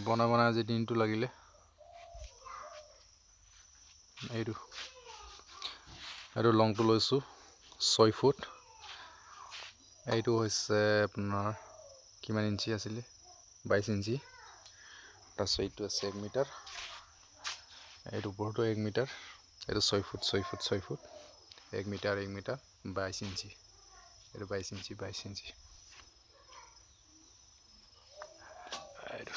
বনাই বনাই আজি দিনটো লাগিলে এইটো লংটো লৈছোঁ 6 ফুট এইটো হৈছে আপোনাৰ কিমান ইঞ্চি আছিলে 22 ইঞ্চি তাৰপিছত এইটো আছে 1 মিটাৰ এইটো ওপৰতো 1 মিটাৰ এইটো 6 ফুট 1 মিটাৰ 22 ইঞ্চি এইটো 22 ইঞ্চি এইটো